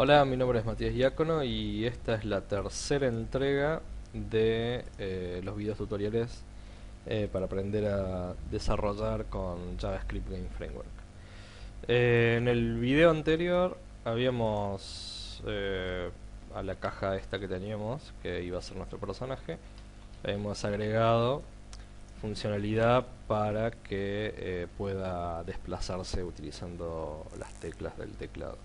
Hola, mi nombre es Matías Diácono y esta es la tercera entrega de los videos tutoriales para aprender a desarrollar con JavaScript Game Framework. En el video anterior habíamos a la caja esta que teníamos, que iba a ser nuestro personaje, hemos agregado funcionalidad para que pueda desplazarse utilizando las teclas del teclado.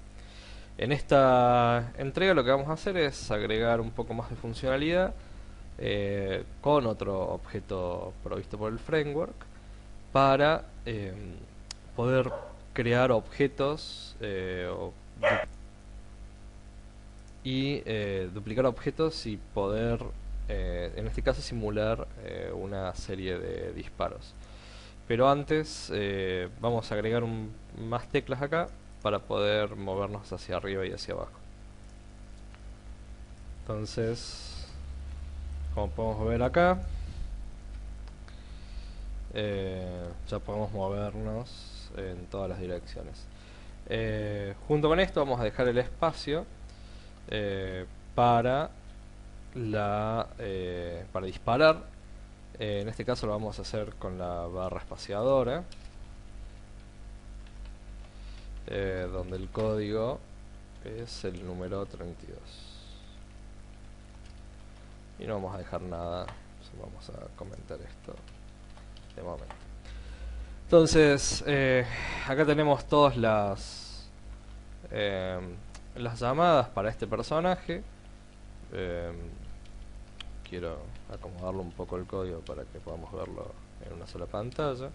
En esta entrega lo que vamos a hacer es agregar un poco más de funcionalidad con otro objeto provisto por el framework para poder crear objetos y duplicar objetos y poder, en este caso, simular una serie de disparos. Pero antes vamos a agregar más teclas acá para poder movernos hacia arriba y hacia abajo. Entonces, como podemos ver acá, ya podemos movernos en todas las direcciones. Junto con esto vamos a dejar el espacio eh, para para disparar. En este caso lo vamos a hacer con la barra espaciadora, donde el código es el número 32. Y no vamos a dejar nada, vamos a comentar esto de momento. Entonces, acá tenemos todas eh, las llamadas para este personaje. Eh, Quiero acomodarlo un poco el código para que podamos verlo en una sola pantalla.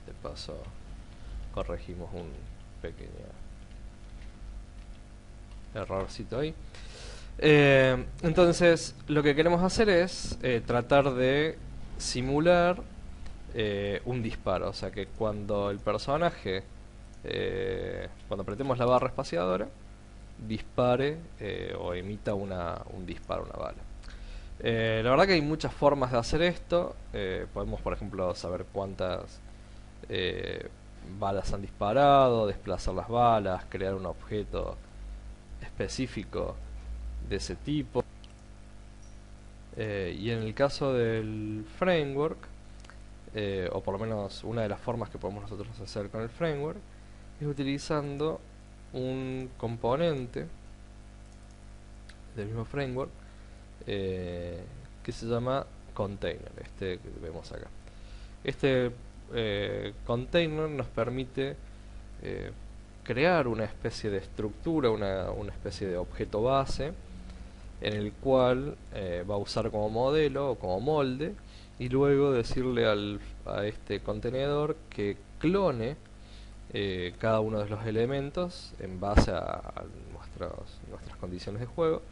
De paso, corregimos un pequeño errorcito ahí. Entonces, lo que queremos hacer es tratar de simular un disparo. O sea que cuando el personaje, cuando apretemos la barra espaciadora, dispare o emita un disparo, una bala. La verdad que hay muchas formas de hacer esto. Podemos, por ejemplo, saber cuántas eh, balas han disparado, desplazar las balas, crear un objeto específico de ese tipo. Y en el caso del framework, o por lo menos una de las formas que podemos nosotros hacer con el framework, es utilizando un componente del mismo framework que se llama container, este que vemos acá. Este container nos permite eh, crear una especie de estructura, una especie de objeto base en el cual va a usar como modelo o como molde y luego decirle a este contenedor que clone cada uno de los elementos en base a nuestras condiciones de juego,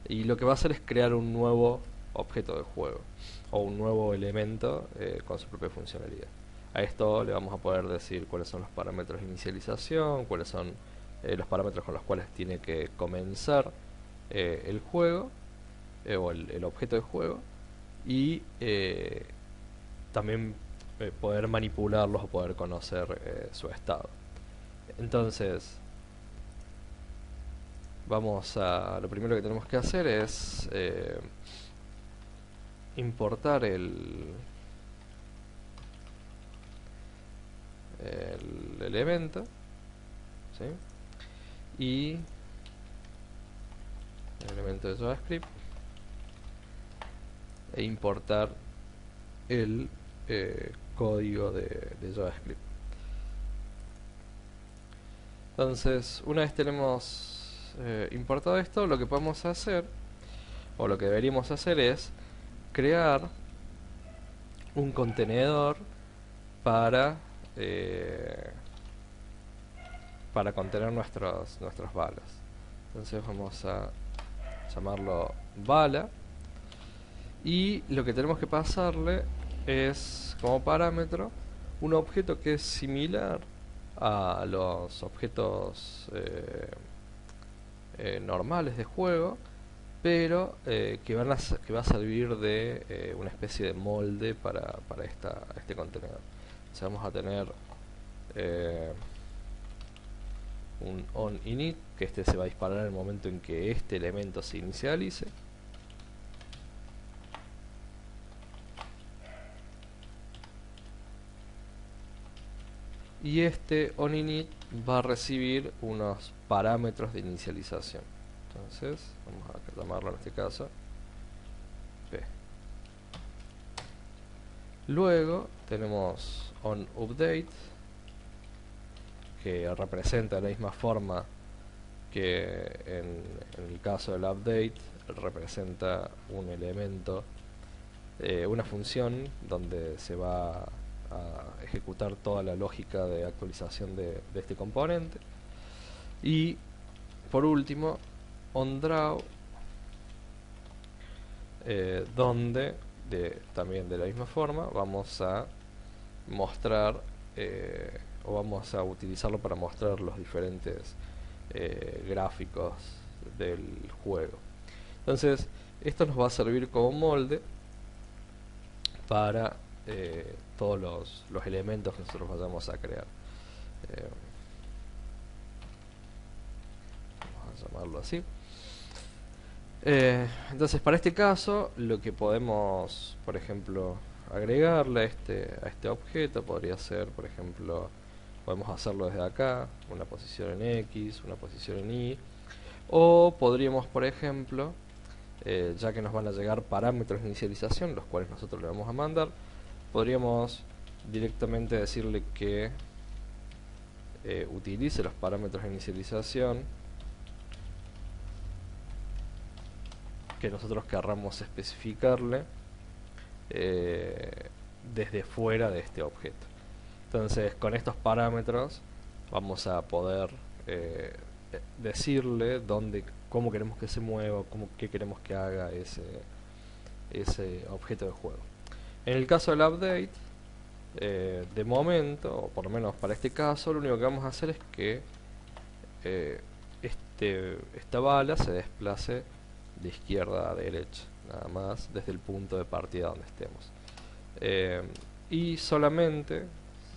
y lo que va a hacer es crear un nuevo objeto de juego o un nuevo elemento con su propia funcionalidad. A esto le vamos a poder decir cuáles son los parámetros de inicialización, cuáles son los parámetros con los cuales tiene que comenzar el juego o el objeto de juego, y también poder manipularlos o poder conocer su estado. Entonces, lo primero que tenemos que hacer es importar el elemento, ¿sí? Y el elemento de JavaScript, e importar el código de JavaScript. Entonces, una vez tenemos importado esto, lo que podemos hacer, o lo que deberíamos hacer, es crear un contenedor para eh, para contener nuestras balas. Entonces vamos a llamarlo bala, y lo que tenemos que pasarle es como parámetro un objeto que es similar a los objetos normales de juego, pero que va a servir de una especie de molde para este contenedor. Entonces vamos a tener eh, un onInit, que este se va a disparar en el momento en que este elemento se inicialice. Y este onInit va a recibir unos parámetros de inicialización. Entonces, vamos a llamarlo en este caso P. Luego tenemos onUpdate, que representa de la misma forma que en el caso del update, representa un elemento, una función donde se va a ejecutar toda la lógica de actualización de este componente. Y por último, onDraw, donde también de la misma forma vamos a mostrar o vamos a utilizarlo para mostrar los diferentes gráficos del juego. Entonces esto nos va a servir como molde para todos los elementos que nosotros vayamos a crear. Vamos a llamarlo así. Entonces para este caso lo que podemos, por ejemplo, agregarle a este objeto podría ser, por ejemplo, podemos hacerlo desde acá, una posición en X, una posición en Y, o podríamos, por ejemplo, ya que nos van a llegar parámetros de inicialización, los cuales nosotros le vamos a mandar, podríamos directamente decirle que utilice los parámetros de inicialización que nosotros querramos especificarle desde fuera de este objeto. Entonces con estos parámetros vamos a poder decirle cómo queremos que se mueva, qué queremos que haga ese objeto de juego. En el caso del update, de momento, o por lo menos para este caso, lo único que vamos a hacer es que esta bala se desplace de izquierda a derecha, nada más desde el punto de partida donde estemos. Y solamente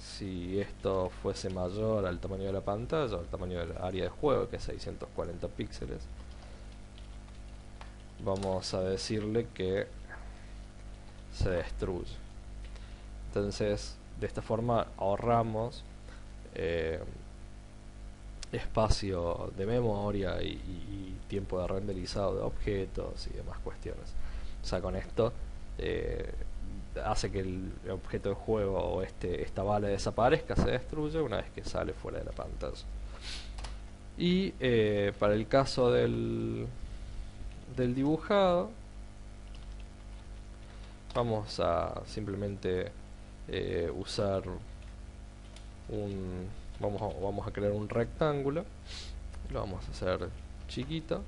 si esto fuese mayor al tamaño de la pantalla o al tamaño del área de juego, que es 640 píxeles, vamos a decirle que se destruye. Entonces de esta forma ahorramos espacio de memoria y tiempo de renderizado de objetos y demás cuestiones. O sea, con esto hace que el objeto de juego o esta bala desaparezca, se destruye una vez que sale fuera de la pantalla. Y para el caso del dibujado, vamos a simplemente usar vamos a crear un rectángulo, lo vamos a hacer chiquito,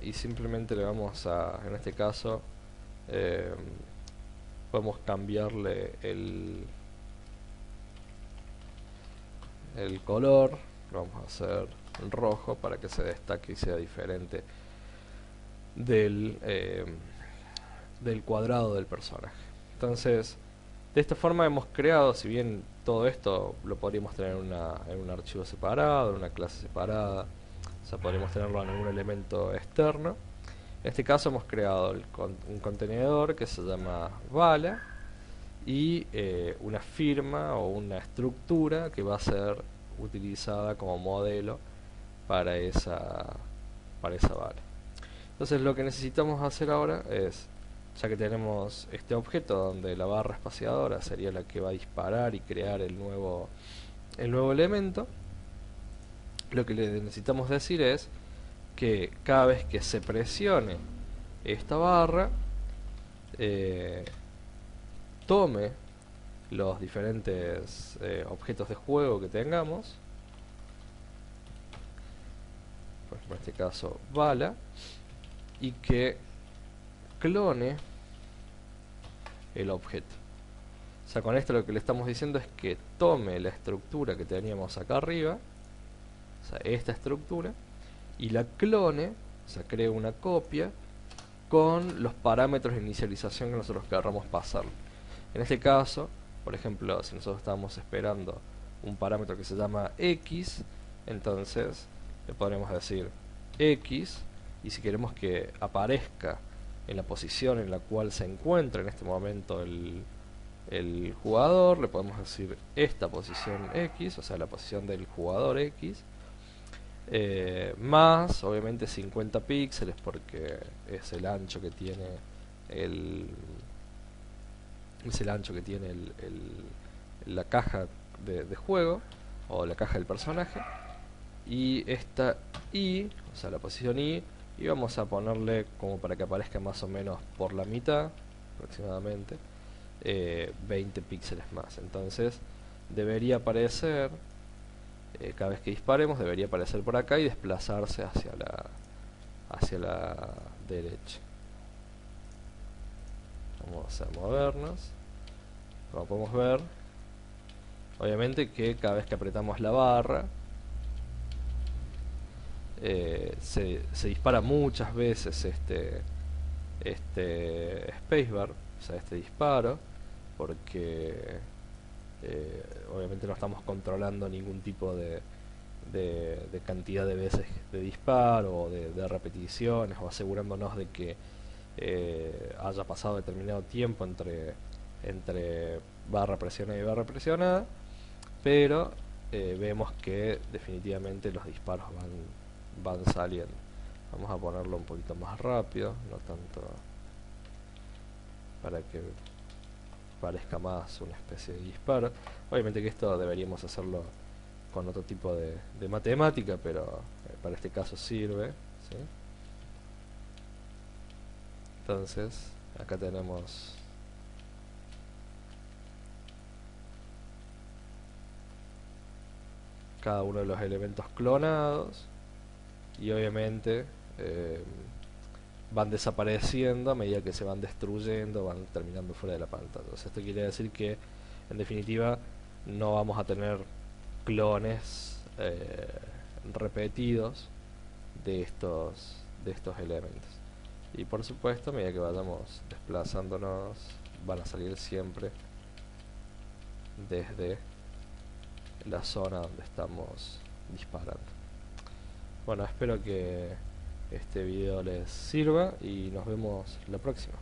y simplemente le vamos a, en este caso, podemos cambiarle el color, lo vamos a hacer rojo para que se destaque y sea diferente del cuadrado del personaje. Entonces de esta forma hemos creado, si bien todo esto lo podríamos tener en un archivo separado, en una clase separada, o sea, podríamos tenerlo en un elemento externo. En este caso hemos creado un contenedor que se llama bala y una firma o una estructura que va a ser utilizada como modelo para esa bala. Entonces lo que necesitamos hacer ahora es, ya que tenemos este objeto donde la barra espaciadora sería la que va a disparar y crear el nuevo elemento, lo que le necesitamos decir es que cada vez que se presione esta barra, tome los diferentes objetos de juego que tengamos, por ejemplo en este caso bala, y que clone el objeto. O sea, con esto lo que le estamos diciendo es que tome la estructura que teníamos acá arriba, o sea, esta estructura, y la clone, o sea, cree una copia con los parámetros de inicialización que nosotros querramos pasar. En este caso, por ejemplo, si nosotros estamos esperando un parámetro que se llama x, entonces le podremos decir x, y si queremos que aparezca en la posición en la cual se encuentra en este momento el jugador, le podemos decir esta posición x, o sea, la posición del jugador x, más obviamente 50 píxeles porque es el ancho que tiene el es el ancho que tiene la caja de juego o la caja del personaje, y esta y, o sea, la posición y vamos a ponerle como para que aparezca más o menos por la mitad aproximadamente, 20 píxeles más. Entonces debería aparecer, cada vez que disparemos debería aparecer por acá y desplazarse hacia la derecha. Vamos a movernos. Como podemos ver, obviamente que cada vez que apretamos la barra, se dispara muchas veces este spacebar, o sea, este disparo, porque obviamente no estamos controlando ningún tipo de cantidad de veces de disparo o de repeticiones, o asegurándonos de que haya pasado determinado tiempo entre barra presionada y barra presionada, pero vemos que definitivamente los disparos van saliendo. Vamos a ponerlo un poquito más rápido, no tanto, para que parezca más una especie de disparo. Obviamente que esto deberíamos hacerlo con otro tipo de matemática, pero para este caso sirve, ¿sí? Entonces acá tenemos cada uno de los elementos clonados, y obviamente van desapareciendo a medida que se van destruyendo, van terminando fuera de la pantalla. Entonces esto quiere decir que en definitiva no vamos a tener clones repetidos de estos elementos. Y por supuesto, a medida que vayamos desplazándonos, van a salir siempre desde la zona donde estamos disparando. Bueno, espero que este video les sirva y nos vemos la próxima.